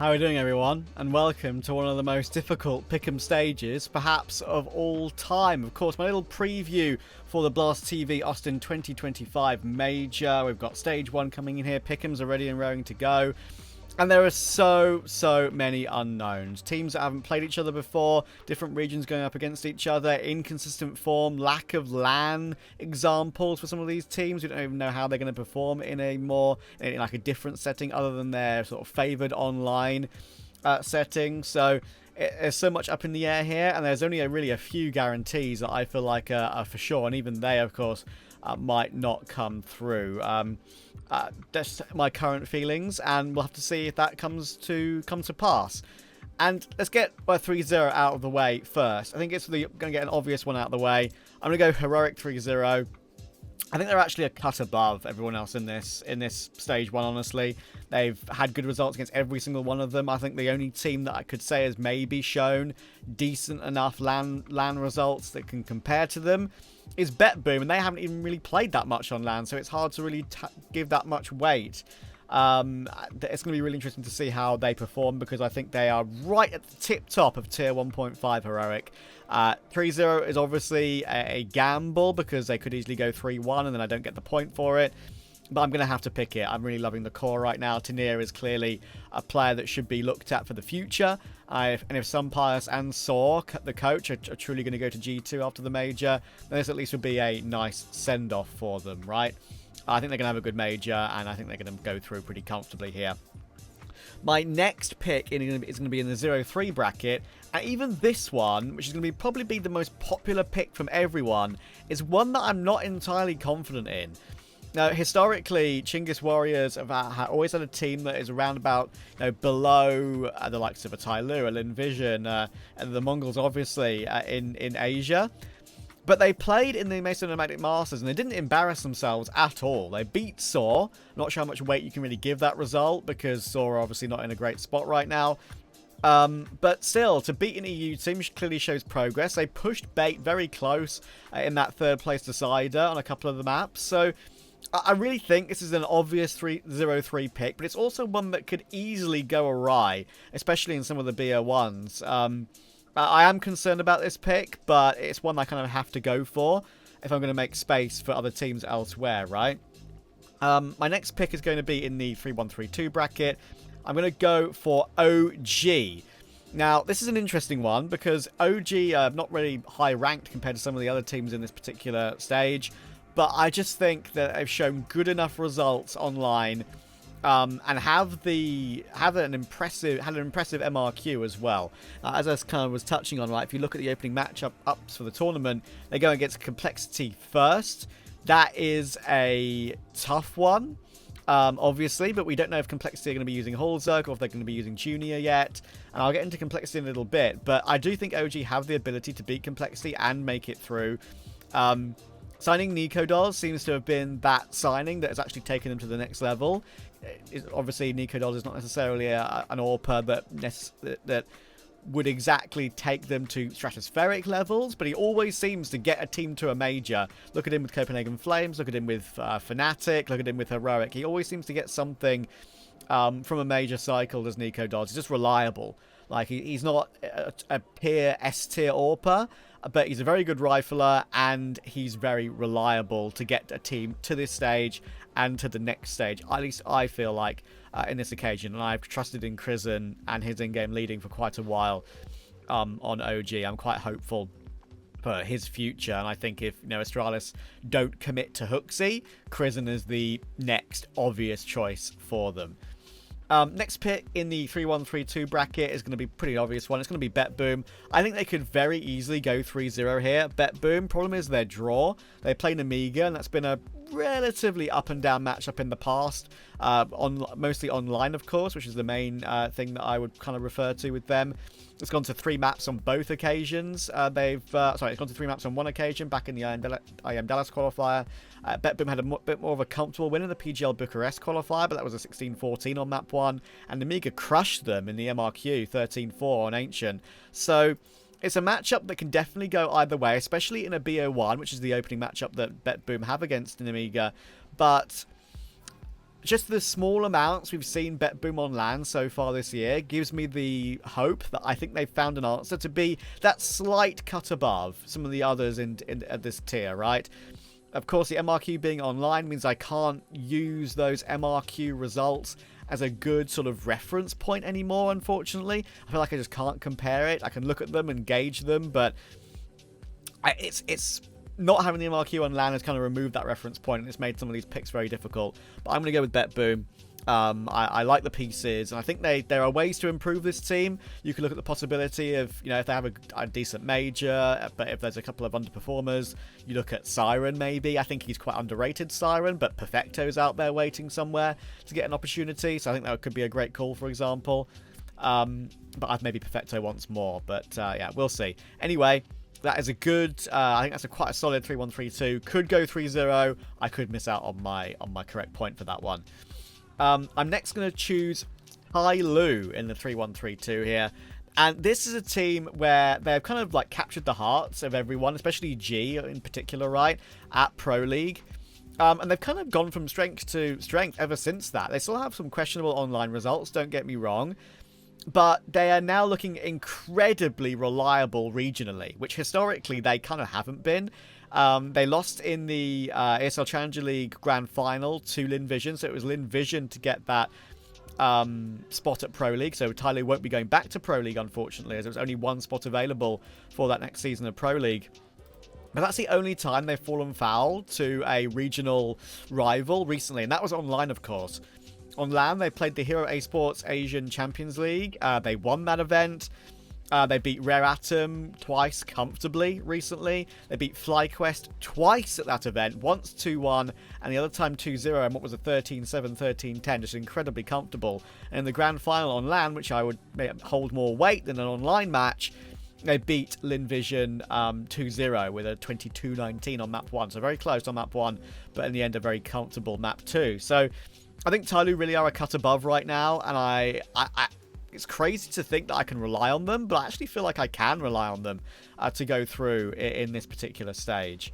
How are we doing, everyone? And welcome to one of the most difficult pick'em stages, perhaps of all time. Of course, my little preview for the BLASTtv Austin 2025 Major. We've got stage 1 coming in here. Pick'ems are ready and raring to go. And there are so many unknowns. Teams that haven't played each other before, different regions going up against each other, inconsistent form, lack of LAN examples for some of these teams. We don't even know how they're going to perform in like a different setting other than their sort of favoured online setting. So there's so much up in the air here, and there's only really a few guarantees that I feel like are for sure, and even they, of course, might not come through. That's my current feelings, and we'll have to see if that comes to pass. And let's get my 3-0 out of the way first. I think it's going to get an obvious one out of the way. I'm going to go heroic 3-0. I think they're actually a cut above everyone else in this stage 1, honestly. They've had good results against every single one of them. I think the only team that I could say has maybe shown decent enough LAN results that can compare to them is BetBoom, and they haven't even really played that much on LAN, so it's hard to really give that much weight. It's going to be really interesting to see how they perform, because I think they are right at the tip top of tier 1.5 heroic. 3-0 is obviously a gamble, because they could easily go 3-1 and then I don't get the point for it. But I'm going to have to pick it. I'm really loving the core right now. Tanier is clearly a player that should be looked at for the future. And if Sunpius and Saw, the coach, are truly going to go to G2 after the major, then this at least would be a nice send-off for them, right? I think they're going to have a good major, and I think they're going to go through pretty comfortably here. My next pick is going to be in the 0-3 bracket, and even this one, which is going to probably be the most popular pick from everyone, is one that I'm not entirely confident in. Now, historically, Chinggis Warriors have always had a team that is around about, below the likes of a Tyloo, a Lin Vision, and the Mongols, obviously, in Asia. But they played in the Mason Nomadic Masters, and they didn't embarrass themselves at all. They beat Saw. Not sure how much weight you can really give that result, because Saw are obviously not in a great spot right now. But still, to beat an EU team clearly shows progress. They pushed Bait very close in that third place decider on a couple of the maps. So I really think this is an obvious 0-3 pick, but it's also one that could easily go awry, especially in some of the BO1s. I am concerned about this pick, but it's one I kind of have to go for if I'm going to make space for other teams elsewhere, right? My next pick is going to be in the 3-1-3-2 bracket. I'm going to go for OG. Now, this is an interesting one, because OG are not really high ranked compared to some of the other teams in this particular stage. But I just think that they've shown good enough results online, and have an impressive MRQ as well. As I kind of was touching on, right, if you look at the opening matchups for the tournament, they go against Complexity first. That is a tough one, obviously, but we don't know if Complexity are going to be using Hulzerk or if they're going to be using Junior yet. And I'll get into Complexity in a little bit, but I do think OG have the ability to beat Complexity and make it through. Signing Nicodol seems to have been that signing that has actually taken them to the next level. Obviously, Nicodol is not necessarily an AWPer that would exactly take them to stratospheric levels, but he always seems to get a team to a major. Look at him with Copenhagen Flames, look at him with Fnatic, look at him with Heroic. He always seems to get something from a major cycle, as Nicodol. He's just reliable. Like, he's not a peer S-tier AWPer, but he's a very good rifler, and he's very reliable to get a team to this stage and to the next stage. At least I feel like in this occasion, and I've trusted in Krizen and his in-game leading for quite a while on OG. I'm quite hopeful for his future, and I think if Astralis don't commit to Hooksy, Krizen is the next obvious choice for them. Next pick in the 3-1-3-2 bracket is going to be a pretty obvious one. It's going to be BetBoom. I think they could very easily go 3-0 here. BetBoom, problem is their draw. They play Namiga, and that's been a relatively up and down matchup in the past. Mostly online, of course, which is the main thing that I would kind of refer to with them. It's gone to 3 maps on both occasions. It's gone to 3 maps on one occasion back in the IM Dallas qualifier. BetBoom had a bit more of a comfortable win in the PGL Bucharest qualifier, but that was a 16-14 on map 1. And Amiga crushed them in the MRQ 13-4 on Ancient. So it's a matchup that can definitely go either way, especially in a BO1, which is the opening matchup that BetBoom have against Amiga. But just the small amounts we've seen Bet Boom on land so far this year gives me the hope that I think they've found an answer to be that slight cut above some of the others in this tier, right? Of course, the MRQ being online means I can't use those MRQ results as a good sort of reference point anymore, unfortunately. I feel like I just can't compare it. I can look at them and gauge them, but it's not having the MRQ on LAN has kind of removed that reference point, and it's made some of these picks very difficult. But I'm going to go with Bet Boom. I like the pieces, and I think there are ways to improve this team. You could look at the possibility of, if they have a decent major, but if there's a couple of underperformers, you look at Siren maybe. I think he's quite underrated, Siren, but Perfecto's out there waiting somewhere to get an opportunity, so I think that could be a great call, for example. But I'd maybe Perfecto once more, but yeah, we'll see. Anyway, that is a good, I think that's quite a solid 3-1-3-2. Could go 3-0. I could miss out on my correct point for that one. I'm next going to choose Tyloo in the 3-1-3-2 here. And this is a team where they've kind of like captured the hearts of everyone, especially G in particular, right, at Pro League. And they've kind of gone from strength to strength ever since that. They still have some questionable online results, don't get me wrong. But they are now looking incredibly reliable regionally, which historically they kind of haven't been. They lost in the ESL Challenger League Grand Final to Lin Vision, so it was Lin Vision to get that spot at Pro League. So Tyloo won't be going back to Pro League, unfortunately, as there was only one spot available for that next season of Pro League. But that's the only time they've fallen foul to a regional rival recently, and that was online, of course. On LAN, they played the Hero Esports Asian Champions League. They won that event. They beat Rare Atom twice comfortably recently. They beat FlyQuest twice at that event. Once 2-1 and the other time 2-0 and what was a 13-7, 13-10. Just incredibly comfortable. And in the grand final on LAN, which I would hold more weight than an online match, they beat Lin Vision 2-0 with a 22-19 on map 1. So very close on map 1, but in the end a very comfortable map 2. So I think Tyloo really are a cut above right now, and it's crazy to think that I can rely on them, but I actually feel like I can rely on them to go through in this particular stage.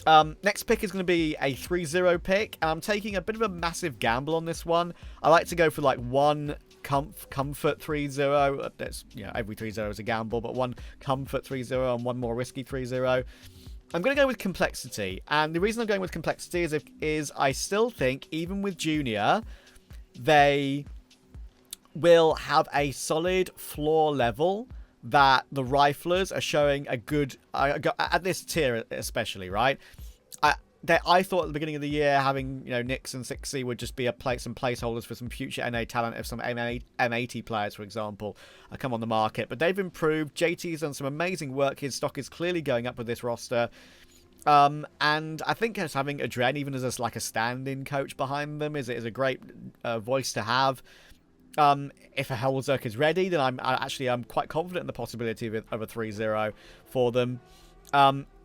Next pick is going to be a 3-0 pick, and I'm taking a bit of a massive gamble on this one. I like to go for like one comfort 3-0. That's, every 3-0 is a gamble, but one comfort 3-0 and one more risky 3-0. I'm going to go with Complexity, and the reason I'm going with Complexity is I still think, even with Junior, they will have a solid floor level that the Riflers are showing a good, at this tier especially, right? I thought at the beginning of the year having, Nyx and Sixy would just be some placeholders for some future NA talent if some M80 players, for example, come on the market. But they've improved. JT's done some amazing work. His stock is clearly going up with this roster. And I think just having Adren, even as a stand-in coach behind them, is a great voice to have. If a Hellzerk is ready, then I'm quite confident in the possibility of a 3-0 for them.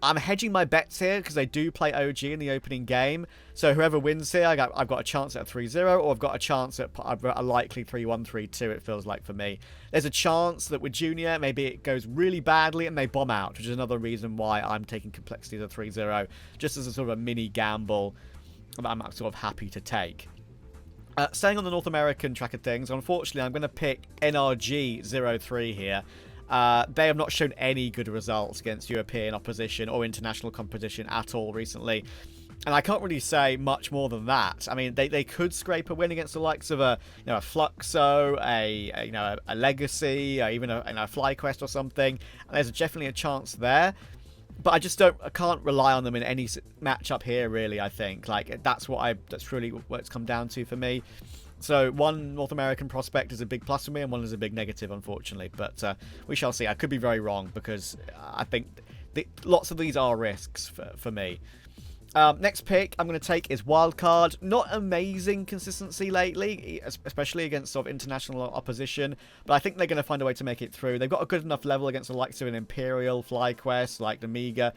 I'm hedging my bets here because they do play OG in the opening game. So whoever wins here, I've got a chance at a 3-0, or I've got a chance at a likely 3-1, 3-2, it feels like for me. There's a chance that with Junior, maybe it goes really badly and they bomb out, which is another reason why I'm taking Complexity as a 3-0, just as a sort of a mini gamble that I'm sort of happy to take. Staying on the North American track of things, unfortunately, I'm going to pick NRG 03 here. They have not shown any good results against European opposition or international competition at all recently. And I can't really say much more than that. I mean, they could scrape a win against the likes of a Fluxo, a Legacy, or even a FlyQuest or something. And there's definitely a chance there. But I can't rely on them in any matchup here, really, I think. That's really what it's come down to for me. So one North American prospect is a big plus for me, and one is a big negative, unfortunately. But we shall see. I could be very wrong, because I think lots of these are risks for me. Next pick I'm going to take is Wildcard. Not amazing consistency lately, especially against sort of international opposition, but I think they're going to find a way to make it through. They've got a good enough level against the likes of an Imperial, FlyQuest, like Amiga.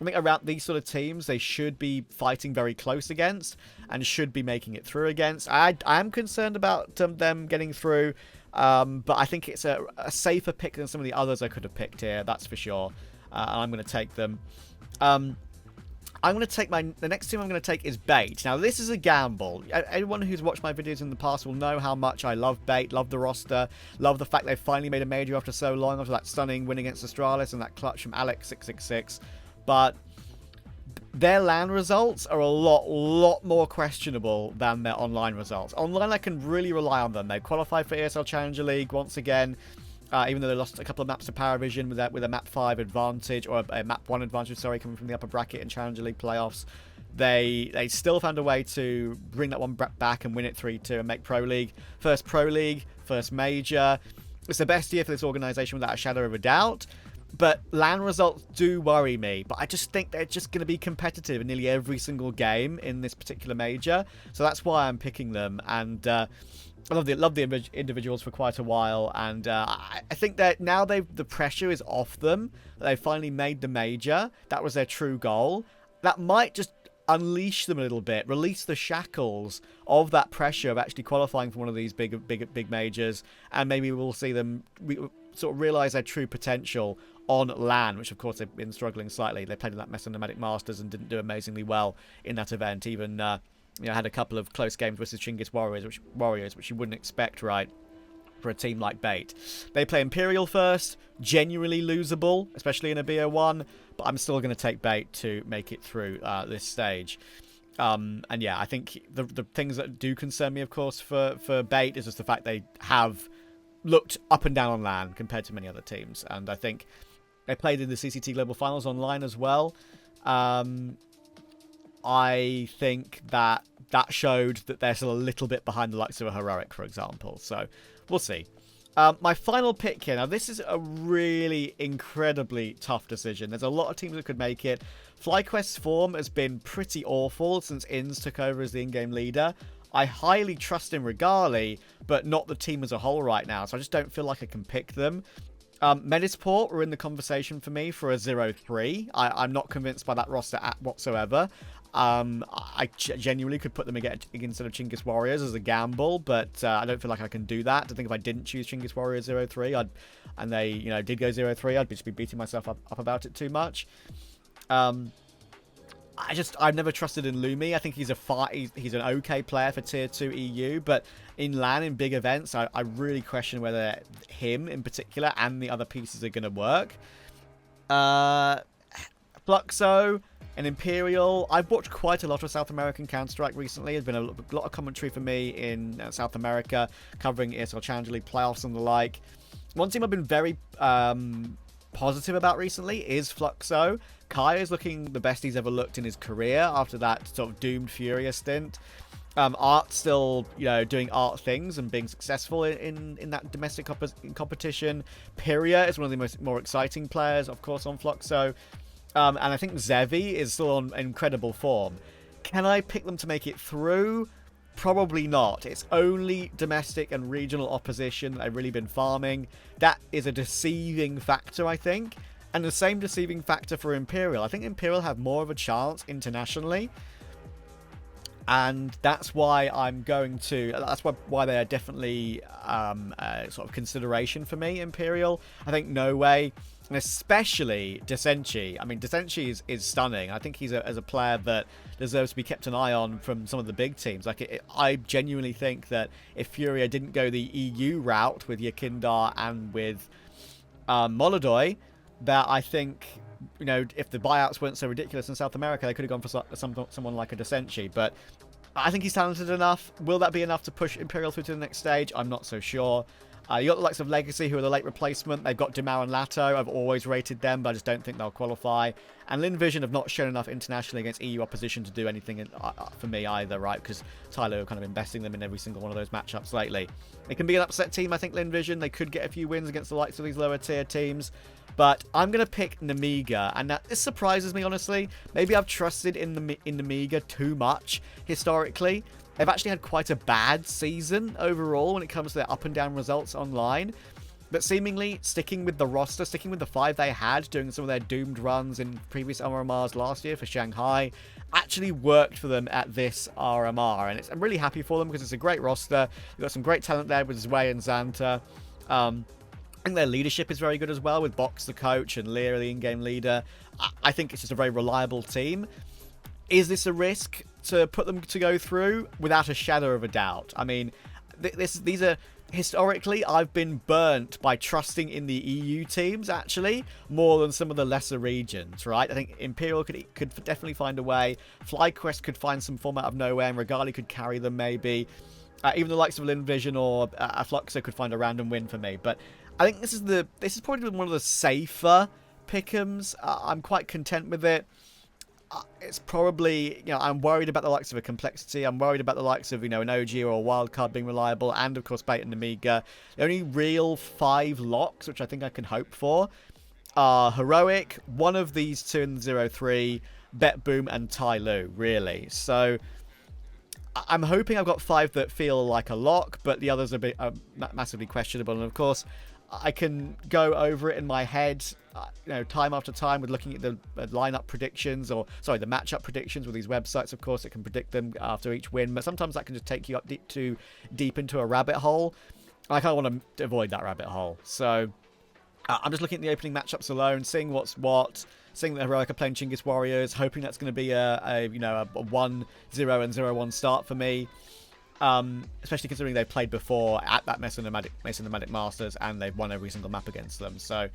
I think around these sort of teams, they should be fighting very close against and should be making it through against. I am concerned about them getting through, but I think it's a safer pick than some of the others I could have picked here, that's for sure. And I'm going to take them. I'm going to take the next team I'm going to take is Bait. Now, this is a gamble. Anyone who's watched my videos in the past will know how much I love Bait, love the roster, love the fact they finally made a major after so long, after that stunning win against Astralis and that clutch from Alex666. But their LAN results are a lot more questionable than their online results. Online, I can really rely on them. They qualified for ESL Challenger League once again. Even though they lost a couple of maps to Paravision with a map 5 advantage, or a map 1 advantage, sorry, coming from the upper bracket in Challenger League playoffs, they still found a way to bring that one back and win it 3-2 and make Pro League. First Pro League, first major. It's the best year for this organisation without a shadow of a doubt. But LAN results do worry me. But I just think they're just going to be competitive in nearly every single game in this particular major. So that's why I'm picking them. And I love the individuals for quite a while, and I think that now the pressure is off them. They finally made the major. That was their true goal. That might just unleash them a little bit, release the shackles of that pressure of actually qualifying for one of these big majors, and maybe we'll see them sort of realize their true potential on LAN, which of course they've been struggling slightly. They played in that Nomadic Masters and didn't do amazingly well in that event. Even had a couple of close games versus Chinggis Warriors, which you wouldn't expect, right, for a team like Bait. They play Imperial first, genuinely losable, especially in a BO1, but I'm still going to take Bait to make it through this stage. And yeah, I think the things that do concern me, of course, for Bait is just the fact they have looked up and down on LAN compared to many other teams. And I think they played in the CCT Global Finals online as well. I think that showed that they're still a little bit behind the likes of a Heroic, for example. So, we'll see. My final pick here. Now, this is a really incredibly tough decision. There's a lot of teams that could make it. FlyQuest's form has been pretty awful since Inns took over as the in-game leader. I highly trust in Regali, but not the team as a whole right now. So, I just don't feel like I can pick them. Medisport were in the conversation for me for a 0-3. I'm not convinced by that roster whatsoever. I genuinely could put them instead of Chinggis Warriors as a gamble, but I don't feel like I can do that. I think if I didn't choose Chinggis Warriors 0-3, and they did go 0-3, I'd just be beating myself up about it too much. I've never trusted in Lumi. I think he's an okay player for Tier 2 EU, but in LAN, in big events, I really question whether him in particular and the other pieces are going to work. Fluxo and Imperial. I've watched quite a lot of South American Counter-Strike recently. There's been a lot of commentary for me in South America, covering ESL Challenger League playoffs and the like. One team I've been very positive about recently is Fluxo. Kai is looking the best he's ever looked in his career after that sort of doomed Furia stint. Art's still, doing art things and being successful in that domestic competition. Pyria is one of the more exciting players, of course, on Fluxo. And I think Zevi is still on incredible form. Can I pick them to make it through? Probably not. It's only domestic and regional opposition that I've really been farming. That is a deceiving factor, I think. And the same deceiving factor for Imperial. I think Imperial have more of a chance internationally. And that's why that's why they are definitely sort of consideration for me, Imperial. I think No Way, and especially Desenchi. I mean, Desenchi is stunning. I think he's as a player that deserves to be kept an eye on from some of the big teams. I genuinely think that if Furia didn't go the EU route with Yakindar and with Molodoy, that I think, if the buyouts weren't so ridiculous in South America, they could have gone for someone like a Desenchi. But I think he's talented enough. Will that be enough to push Imperial through to the next stage? I'm not so sure. You got the likes of Legacy, who are the late replacement. They've got Dimao and Lato. I've always rated them, but I just don't think they'll qualify. And Lin Vision have not shown enough internationally against EU opposition to do anything for me either, right? Because Tyler are kind of investing them in every single one of those matchups lately. It can be an upset team, I think, Lin Vision. They could get a few wins against the likes of these lower tier teams. But I'm going to pick Namiga, and this surprises me, honestly. Maybe I've trusted in Namiga too much historically. They've actually had quite a bad season overall when it comes to their up and down results online. But seemingly sticking with the roster, sticking with the 5 they had, doing some of their doomed runs in previous RMRs last year for Shanghai, actually worked for them at this RMR. And I'm really happy for them because it's a great roster. They've got some great talent there with Zwei and Xanta. I think their leadership is very good as well, with Box the coach and Lear the in-game leader. I think it's just a very reliable team. Is this a risk to put them to go through? Without a shadow of a doubt. I mean, these are... Historically, I've been burnt by trusting in the EU teams, actually, more than some of the lesser regions, right? I think Imperial could definitely find a way. FlyQuest could find some form out of nowhere, and Regali could carry them, maybe. Even the likes of Linvision or Fluxo could find a random win for me. But I think this is probably one of the safer pickems. I'm quite content with it. It's probably, you know, I'm worried about the likes of a Complexity. I'm worried about the likes of, you know, an OG or a Wildcard being reliable. And, of course, Bait and Amiga. The only real 5 locks, which I think I can hope for, are Heroic, one of these two in the 0-3, Bet Boom, and Tai Lu, really. So I'm hoping I've got 5 that feel like a lock, but the others are massively questionable. And, of course, I can go over it in my head, you know, time after time with looking at the lineup predictions, or sorry, the matchup predictions with these websites. Of course, it can predict them after each win, but sometimes that can just take you up deep into a rabbit hole. I kind of want to avoid that rabbit hole. So I'm just looking at the opening matchups alone, seeing what's what, seeing that Heroic are playing Chinggis Warriors, hoping that's going to be a 1-0 and 0-1 start for me. Especially considering they've played before at that Mason Nomadic Masters and they've won every single map against them. So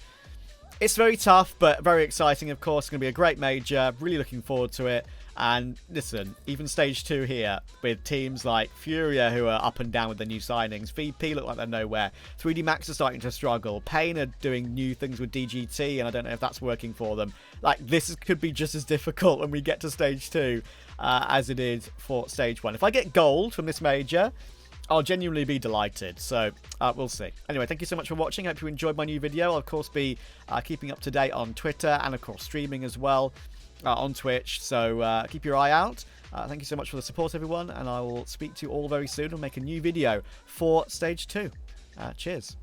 it's very tough, but very exciting, of course. It's going to be a great major. Really looking forward to it. And listen, even Stage 2 here with teams like Furia, who are up and down with the new signings. VP look like they're nowhere. 3D Max are starting to struggle. Pain are doing new things with DGT, and I don't know if that's working for them. Like, this could be just as difficult when we get to Stage 2 as it is for Stage 1. If I get gold from this major, I'll genuinely be delighted. So, we'll see. Anyway, thank you so much for watching. I hope you enjoyed my new video. I'll, of course, be keeping up to date on Twitter and, of course, streaming as well on Twitch. So, keep your eye out. Thank you so much for the support, everyone. And I will speak to you all very soon and make a new video for Stage 2. Cheers.